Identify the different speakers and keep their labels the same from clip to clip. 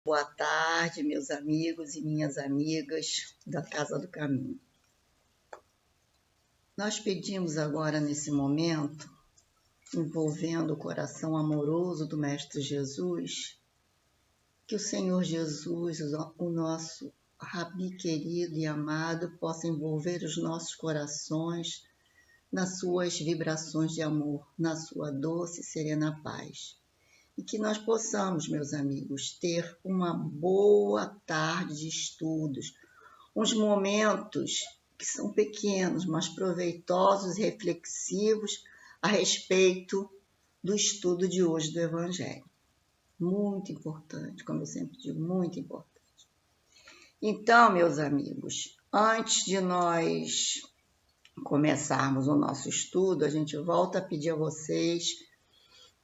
Speaker 1: Boa tarde, meus amigos e minhas amigas da Casa do Caminho. Nós pedimos agora, nesse momento, envolvendo o coração amoroso do Mestre Jesus, que o Senhor Jesus, o nosso Rabi querido e amado, possa envolver os nossos corações nas suas vibrações de amor, na sua doce e serena paz. E que nós possamos, meus amigos, ter uma boa tarde de estudos, uns momentos que são pequenos, mas proveitosos e reflexivos a respeito do estudo de hoje do Evangelho. Muito importante, como eu sempre digo, muito importante. Então, meus amigos, antes de nós começarmos o nosso estudo, a gente volta a pedir a vocês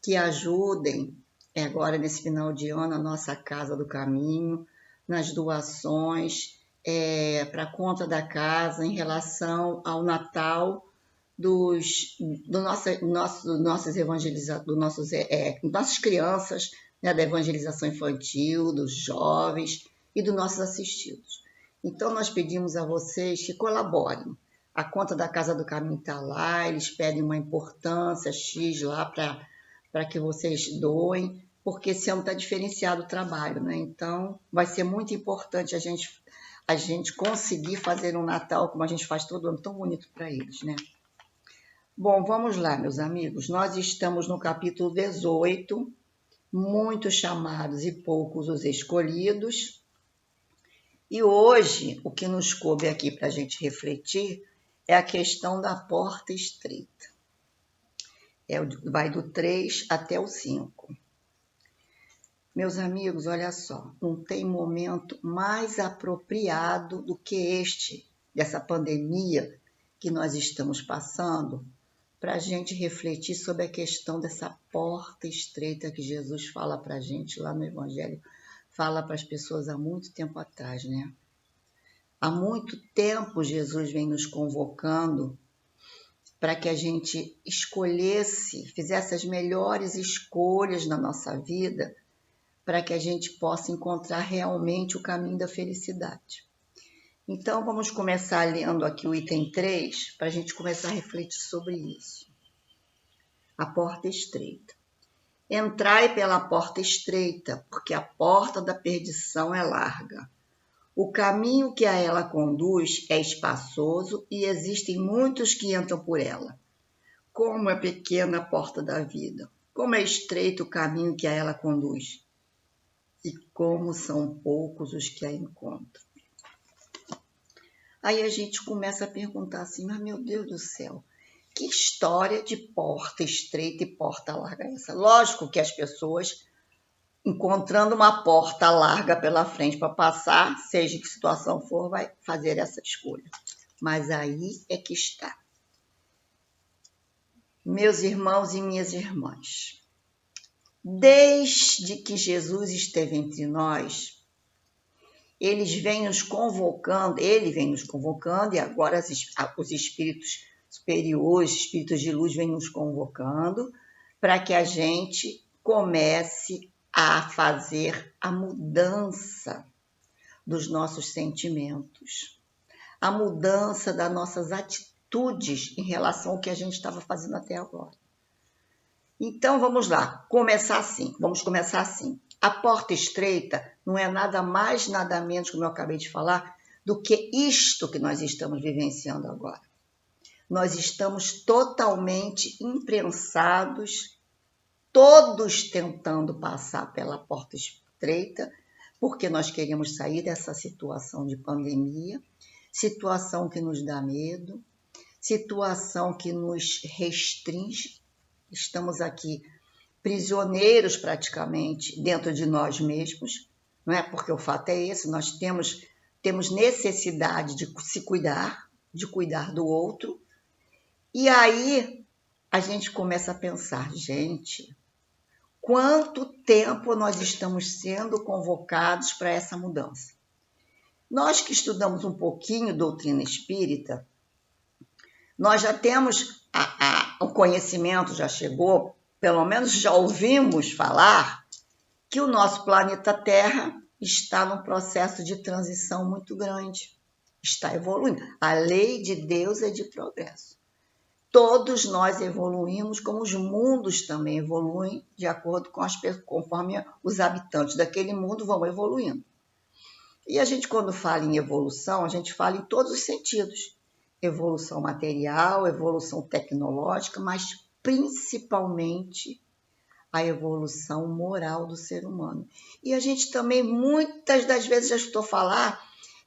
Speaker 1: que ajudem agora nesse final de ano a nossa Casa do Caminho, nas doações para a conta da casa em relação ao Natal nossas crianças, né, da evangelização infantil, dos jovens e dos nossos assistidos. Então, nós pedimos a vocês que colaborem. A conta da Casa do Caminho está lá, eles pedem uma importância X lá para que vocês doem, porque esse ano está diferenciado o trabalho, né? Então, vai ser muito importante a gente conseguir fazer um Natal, como a gente faz todo ano, tão bonito para eles, né? Bom, vamos lá, meus amigos. Nós estamos no capítulo 18, muitos chamados e poucos os escolhidos. E hoje, o que nos coube aqui para a gente refletir é a questão da porta estreita. Vai do 3 até o 5. Meus amigos, olha só, não tem momento mais apropriado do que este, dessa pandemia que nós estamos passando, para a gente refletir sobre a questão dessa porta estreita que Jesus fala para a gente lá no Evangelho, fala para as pessoas há muito tempo atrás, né? Há muito tempo Jesus vem nos convocando para que a gente fizesse as melhores escolhas na nossa vida, para que a gente possa encontrar realmente o caminho da felicidade. Então, vamos começar lendo aqui o item 3, para a gente começar a refletir sobre isso. A porta estreita. Entrai pela porta estreita, porque a porta da perdição é larga. O caminho que a ela conduz é espaçoso e existem muitos que entram por ela. Como é pequena a porta da vida, como é estreito o caminho que a ela conduz, e como são poucos os que a encontram. Aí a gente começa a perguntar assim, mas meu Deus do céu, que história de porta estreita e porta larga é essa? Lógico que as pessoas, encontrando uma porta larga pela frente para passar, seja que situação for, vai fazer essa escolha. Mas aí é que está. Meus irmãos e minhas irmãs, desde que Jesus esteve entre nós, ele vem nos convocando e agora os espíritos superiores, espíritos de luz vêm nos convocando para que a gente comece a fazer a mudança dos nossos sentimentos, a mudança das nossas atitudes em relação ao que a gente estava fazendo até agora. Então, vamos lá, vamos começar assim. A porta estreita não é nada mais, nada menos, como eu acabei de falar, do que isto que nós estamos vivenciando agora. Nós estamos totalmente imprensados, todos tentando passar pela porta estreita, porque nós queremos sair dessa situação de pandemia, situação que nos dá medo, situação que nos restringe. Estamos aqui prisioneiros praticamente dentro de nós mesmos, não é? Porque o fato é esse, nós temos necessidade de se cuidar, de cuidar do outro, e aí a gente começa a pensar, gente, quanto tempo nós estamos sendo convocados para essa mudança? Nós que estudamos um pouquinho doutrina espírita, nós já temos o conhecimento, já chegou, pelo menos já ouvimos falar, que o nosso planeta Terra está num processo de transição muito grande. Está evoluindo. A lei de Deus é de progresso. Todos nós evoluímos, como os mundos também evoluem, de acordo com conforme os habitantes daquele mundo vão evoluindo. E a gente, quando fala em evolução, a gente fala em todos os sentidos. Evolução material, evolução tecnológica, mas principalmente a evolução moral do ser humano. E a gente também, muitas das vezes, já escutou falar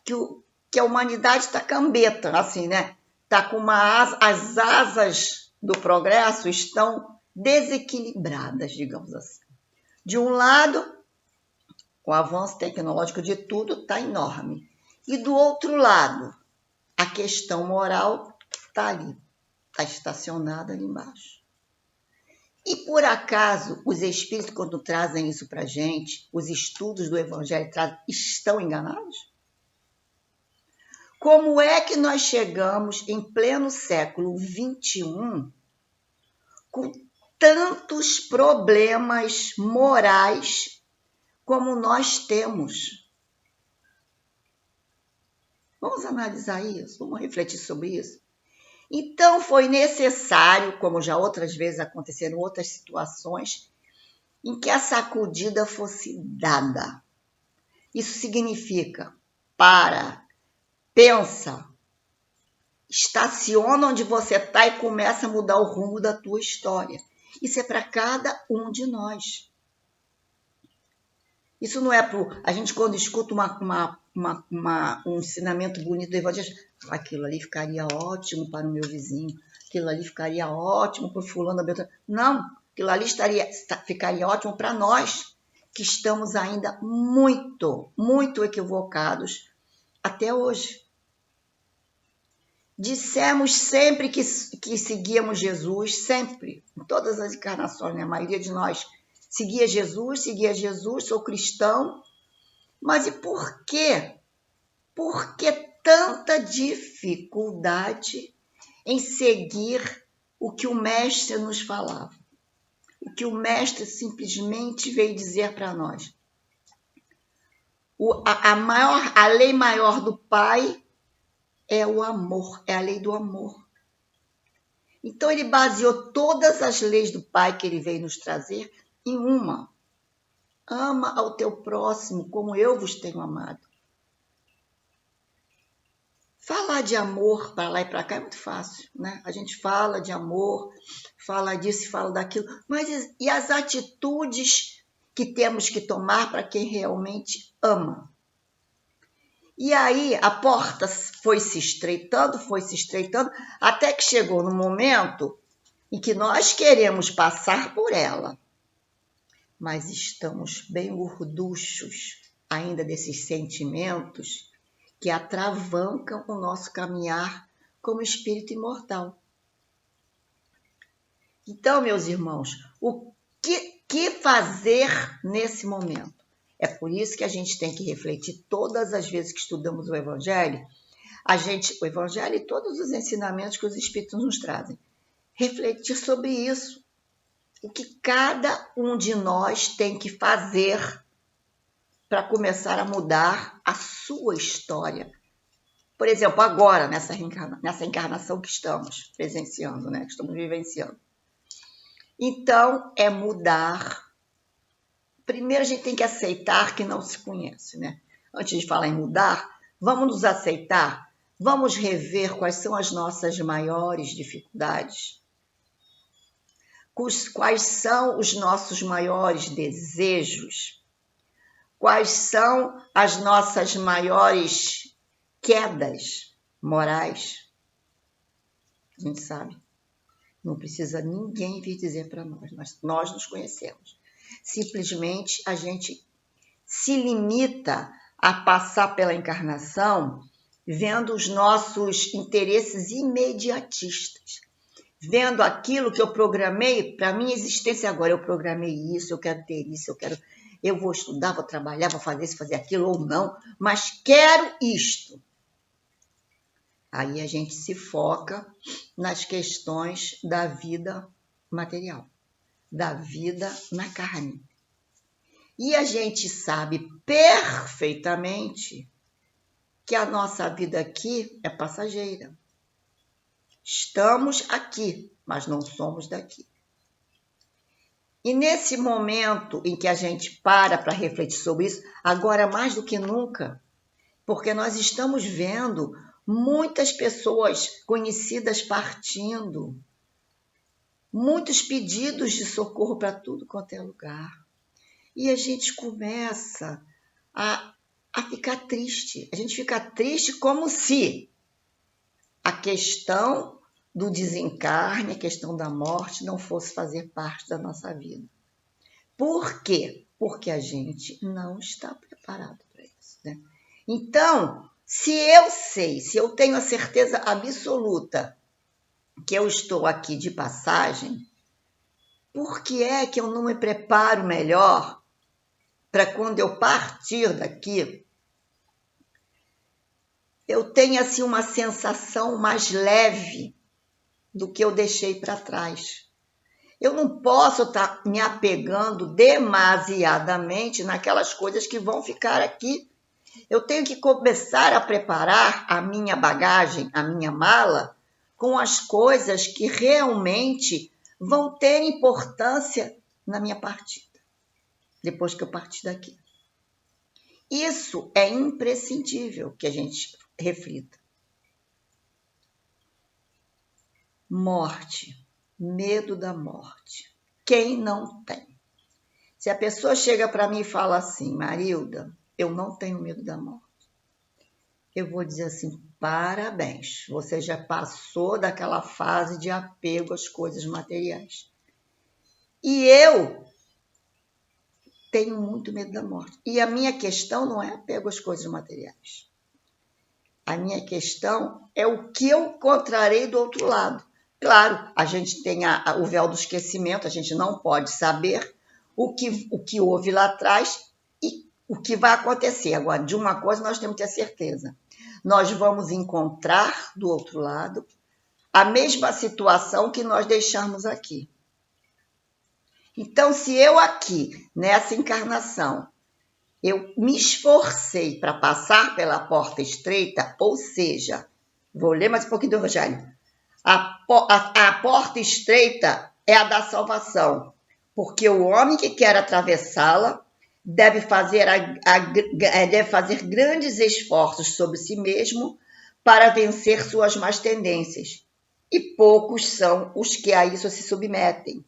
Speaker 1: que a humanidade está cambeta, assim, né? Está com as asas do progresso estão desequilibradas, digamos assim. De um lado, o avanço tecnológico de tudo está enorme. E do outro lado, a questão moral está ali, está estacionada ali embaixo. E por acaso, os espíritos, quando trazem isso para a gente, os estudos do Evangelho estão enganados? Como é que nós chegamos em pleno século XXI com tantos problemas morais como nós temos? Vamos analisar isso, vamos refletir sobre isso. Então, foi necessário, como já outras vezes aconteceram outras situações, em que a sacudida fosse dada. Isso significa, pensa, estaciona onde você está e começa a mudar o rumo da tua história. Isso é para cada um de nós. Isso não é para... A gente, quando escuta um ensinamento bonito do Evangelho, aquilo ali ficaria ótimo para o meu vizinho, aquilo ali ficaria ótimo para o fulano da Beltrano. Não, aquilo ali ficaria ótimo para nós, que estamos ainda muito, muito equivocados até hoje. Dissemos sempre que seguíamos Jesus, sempre, em todas as encarnações, né? A maioria de nós seguia Jesus, sou cristão. Mas e por quê? Por que tanta dificuldade em seguir o que o Mestre nos falava? O que o Mestre simplesmente veio dizer para nós. A lei maior do Pai é o amor, é a lei do amor. Então, ele baseou todas as leis do Pai que ele veio nos trazer em uma. Ama ao teu próximo como eu vos tenho amado. Falar de amor para lá e para cá é muito fácil, né? A gente fala de amor, fala disso e fala daquilo, mas e as atitudes que temos que tomar para quem realmente ama? E aí a porta foi se estreitando, até que chegou no momento em que nós queremos passar por ela, mas estamos bem gorduchos ainda desses sentimentos que atravancam o nosso caminhar como espírito imortal. Então, meus irmãos, o que fazer nesse momento? É por isso que a gente tem que refletir todas as vezes que estudamos o Evangelho, o Evangelho e todos os ensinamentos que os Espíritos nos trazem. Refletir sobre isso. O que cada um de nós tem que fazer para começar a mudar a sua história. Por exemplo, agora, nessa encarnação que estamos presenciando, né? Que estamos vivenciando. Então, é mudar. Primeiro, a gente tem que aceitar que não se conhece, né? Antes de falar em mudar, vamos nos aceitar, vamos rever quais são as nossas maiores dificuldades, quais são os nossos maiores desejos, quais são as nossas maiores quedas morais. A gente sabe. Não precisa ninguém vir dizer para nós nos conhecemos. Simplesmente a gente se limita a passar pela encarnação vendo os nossos interesses imediatistas, vendo aquilo que eu programei para a minha existência agora. Eu programei isso, eu quero ter isso, eu vou estudar, vou trabalhar, vou fazer isso, fazer aquilo ou não, mas quero isto. Aí a gente se foca nas questões da vida material, da vida na carne. E a gente sabe perfeitamente que a nossa vida aqui é passageira. Estamos aqui, mas não somos daqui. E nesse momento em que a gente para refletir sobre isso, agora mais do que nunca, porque nós estamos vendo muitas pessoas conhecidas partindo, muitos pedidos de socorro para tudo quanto é lugar. E a gente começa a ficar triste. A gente fica triste como se a questão do desencarne, a questão da morte não fosse fazer parte da nossa vida. Por quê? Porque a gente não está preparado para isso, né? Então, se eu tenho a certeza absoluta que eu estou aqui de passagem, por que é que eu não me preparo melhor para quando eu partir daqui, eu tenha assim uma sensação mais leve do que eu deixei para trás? Eu não posso estar me apegando demasiadamente naquelas coisas que vão ficar aqui. Eu tenho que começar a preparar a minha bagagem, a minha mala, com as coisas que realmente vão ter importância na minha partida, depois que eu partir daqui. Isso é imprescindível que a gente reflita. Morte, medo da morte. Quem não tem? Se a pessoa chega para mim e fala assim, Marilda, eu não tenho medo da morte, eu vou dizer assim, parabéns, você já passou daquela fase de apego às coisas materiais. E eu tenho muito medo da morte. E a minha questão não é apego às coisas materiais. A minha questão é o que eu encontrarei do outro lado. Claro, a gente tem o véu do esquecimento, a gente não pode saber o que houve lá atrás e o que vai acontecer. Agora, de uma coisa nós temos que ter certeza. Nós vamos encontrar do outro lado a mesma situação que nós deixamos aqui. Então, se eu aqui, nessa encarnação, eu me esforcei para passar pela porta estreita, ou seja, vou ler mais um pouquinho do Evangelho. A porta estreita é a da salvação, porque o homem que quer atravessá-la deve fazer grandes esforços sobre si mesmo para vencer suas más tendências, e poucos são os que a isso se submetem.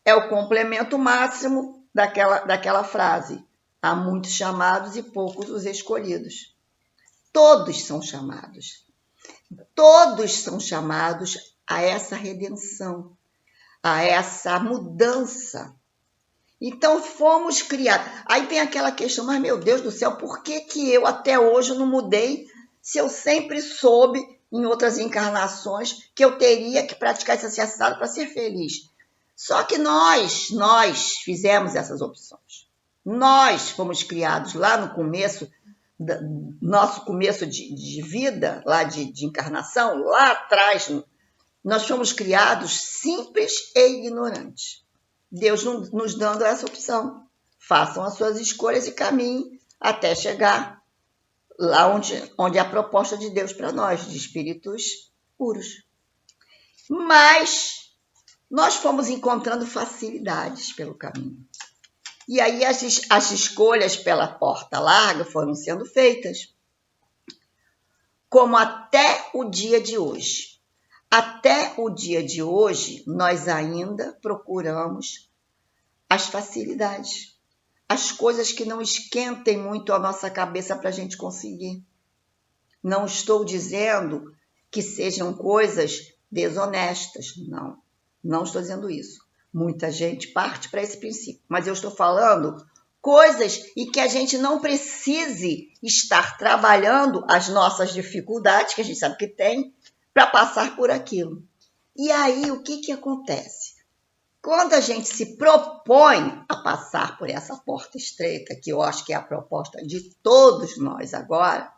Speaker 1: É o complemento máximo daquela frase. Há muitos chamados e poucos os escolhidos. Todos são chamados. Todos são chamados a essa redenção, a essa mudança. Então, fomos criados. Aí vem aquela questão, mas meu Deus do céu, por que eu até hoje não mudei se eu sempre soube, em outras encarnações, que eu teria que praticar esse assado para ser feliz? Só que nós fizemos essas opções. Nós fomos criados lá no começo, nosso começo de vida, lá de encarnação, lá atrás, nós fomos criados simples e ignorantes. Deus nos dando essa opção. Façam as suas escolhas e caminhem até chegar lá onde é a proposta de Deus para nós, de espíritos puros. Mas nós fomos encontrando facilidades pelo caminho. E aí as escolhas pela porta larga foram sendo feitas. Como até o dia de hoje. Até o dia de hoje, nós ainda procuramos as facilidades. As coisas que não esquentem muito a nossa cabeça para a gente conseguir. Não estou dizendo que sejam coisas desonestas, não. Não estou dizendo isso. Muita gente parte para esse princípio. Mas eu estou falando coisas em que a gente não precise estar trabalhando as nossas dificuldades, que a gente sabe que tem, para passar por aquilo. E aí, o que acontece? Quando a gente se propõe a passar por essa porta estreita, que eu acho que é a proposta de todos nós agora,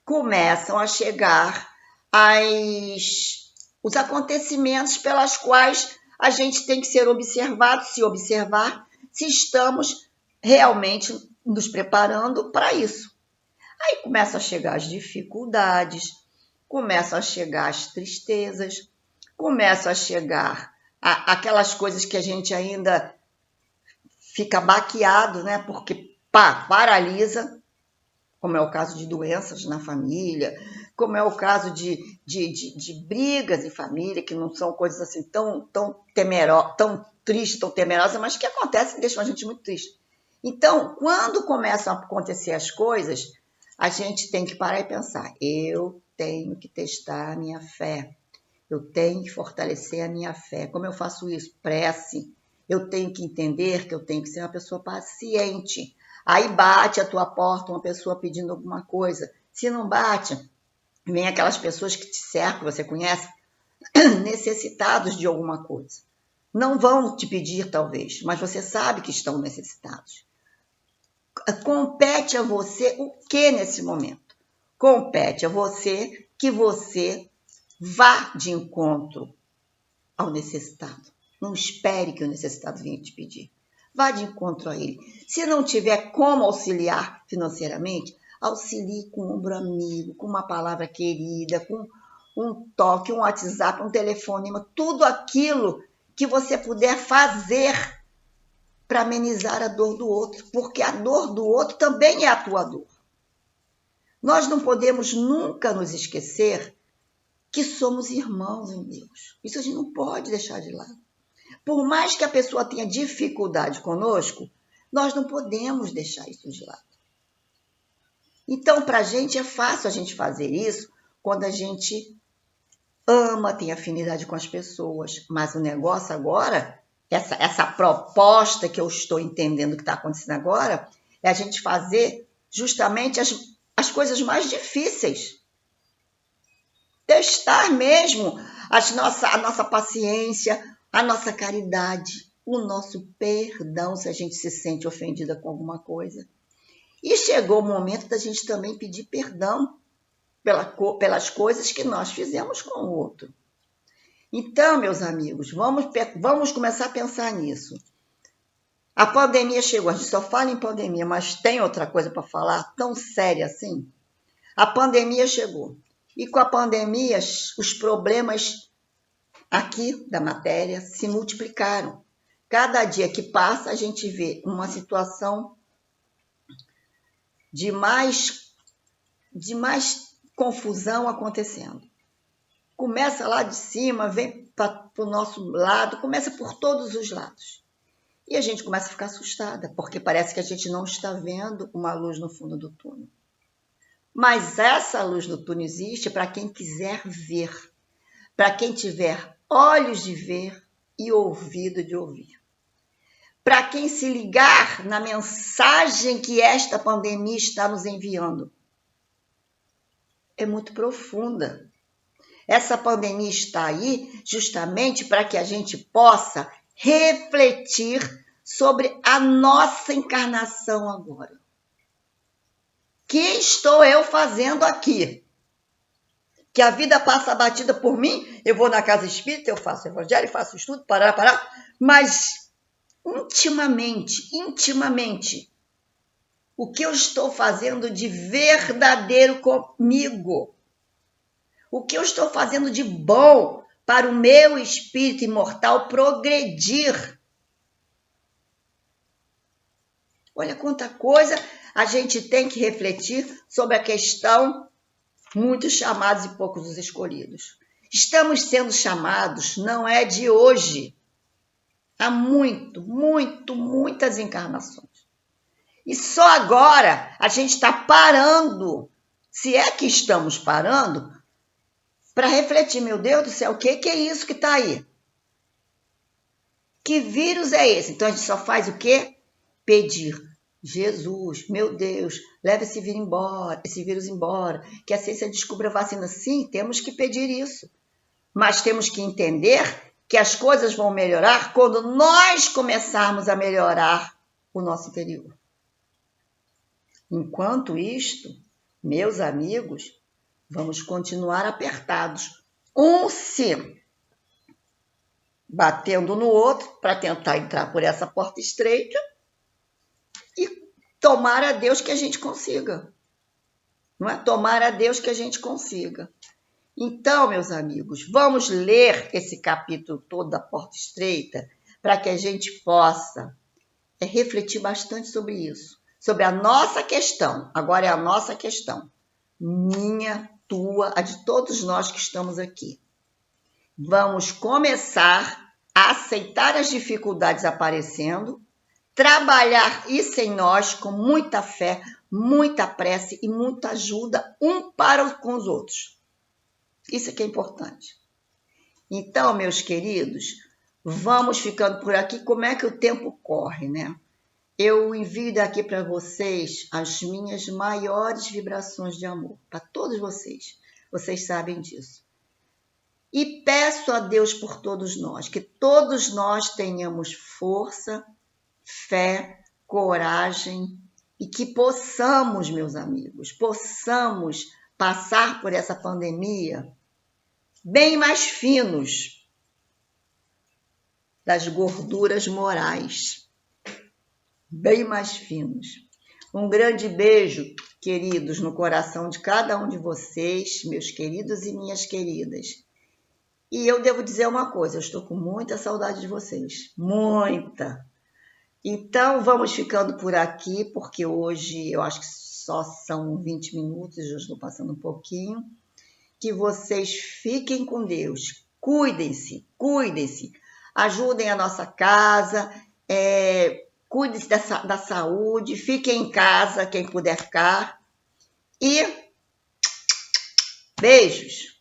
Speaker 1: começam a chegar os acontecimentos pelas quais a gente tem que ser observado, se observar, se estamos realmente nos preparando para isso. Aí começam a chegar as dificuldades, começam a chegar as tristezas, começam a chegar aquelas coisas que a gente ainda fica baqueado, né? Porque paralisa, como é o caso de doenças na família, como é o caso de brigas em família, que não são coisas assim tão tristes, tão temerosas, mas que acontecem e deixam a gente muito triste. Então, quando começam a acontecer as coisas, a gente tem que parar e pensar, eu tenho que testar a minha fé, eu tenho que fortalecer a minha fé. Como eu faço isso? Prece. Eu tenho que entender que eu tenho que ser uma pessoa paciente. Aí bate a tua porta uma pessoa pedindo alguma coisa. Se não bate, vem aquelas pessoas que te cercam, você conhece, necessitados de alguma coisa. Não vão te pedir, talvez, mas você sabe que estão necessitados. Compete a você o que nesse momento? Compete a você que você vá de encontro ao necessitado. Não espere que o necessitado venha te pedir. Vá de encontro a ele. Se não tiver como auxiliar financeiramente, auxilie com um ombro amigo, com uma palavra querida, com um toque, um WhatsApp, um telefonema, tudo aquilo que você puder fazer para amenizar a dor do outro, porque a dor do outro também é a tua dor. Nós não podemos nunca nos esquecer que somos irmãos em Deus. Isso a gente não pode deixar de lado. Por mais que a pessoa tenha dificuldade conosco, nós não podemos deixar isso de lado. Então, para a gente é fácil a gente fazer isso quando a gente ama, tem afinidade com as pessoas. Mas o negócio agora, essa proposta que eu estou entendendo que está acontecendo agora, é a gente fazer justamente as coisas mais difíceis. Testar mesmo a nossa paciência, a nossa caridade, o nosso perdão, se a gente se sente ofendida com alguma coisa. E chegou o momento da gente também pedir perdão pelas coisas que nós fizemos com o outro. Então, meus amigos, vamos começar a pensar nisso. A pandemia chegou, a gente só fala em pandemia, mas tem outra coisa para falar tão séria assim? A pandemia chegou. E com a pandemia, os problemas aqui da matéria se multiplicaram. Cada dia que passa, a gente vê uma situação de mais confusão acontecendo. Começa lá de cima, vem para o nosso lado, começa por todos os lados. E a gente começa a ficar assustada, porque parece que a gente não está vendo uma luz no fundo do túnel. Mas essa luz do túnel existe para quem quiser ver, para quem tiver olhos de ver e ouvido de ouvir. Para quem se ligar na mensagem que esta pandemia está nos enviando. É muito profunda. Essa pandemia está aí justamente para que a gente possa refletir sobre a nossa encarnação agora. O que estou eu fazendo aqui? Que a vida passa batida por mim, eu vou na casa espírita, eu faço evangelho, faço estudo, parar, mas intimamente, o que eu estou fazendo de verdadeiro comigo? O que eu estou fazendo de bom para o meu espírito imortal progredir? Olha quanta coisa a gente tem que refletir sobre a questão muitos chamados e poucos os escolhidos. Estamos sendo chamados, não é de hoje, há muitas encarnações. E só agora a gente está parando, se é que estamos parando, para refletir, meu Deus do céu, o que é isso que está aí? Que vírus é esse? Então a gente só faz o quê? Pedir. Jesus, meu Deus, leva esse vírus embora, que a ciência descubra a vacina. Sim, temos que pedir isso. Mas temos que entender que as coisas vão melhorar quando nós começarmos a melhorar o nosso interior. Enquanto isto, meus amigos, vamos continuar apertados, um se batendo no outro para tentar entrar por essa porta estreita, e Tomara a Deus que a gente consiga. Não é? Tomara a Deus que a gente consiga. Então, meus amigos, vamos ler esse capítulo todo da Porta Estreita para que a gente possa refletir bastante sobre isso, sobre a nossa questão. Agora é a nossa questão. Minha, tua, a de todos nós que estamos aqui. Vamos começar a aceitar as dificuldades aparecendo, trabalhar isso em nós com muita fé, muita prece e muita ajuda um para com os outros. Isso é que é importante. Então, meus queridos, vamos ficando por aqui. Como é que o tempo corre, né? Eu envio daqui para vocês as minhas maiores vibrações de amor, para todos vocês. Vocês sabem disso. E peço a Deus por todos nós, que todos nós tenhamos força, fé, coragem e que possamos, meus amigos, possamos passar por essa pandemia bem mais finos das gorduras morais, bem mais finos. Um grande beijo, queridos, no coração de cada um de vocês, meus queridos e minhas queridas. E eu devo dizer uma coisa, eu estou com muita saudade de vocês, muita. Então, vamos ficando por aqui, porque hoje eu acho que só são 20 minutos, eu estou passando um pouquinho. Que vocês fiquem com Deus, cuidem-se, ajudem a nossa casa, cuidem-se da saúde, fiquem em casa, quem puder ficar. E beijos!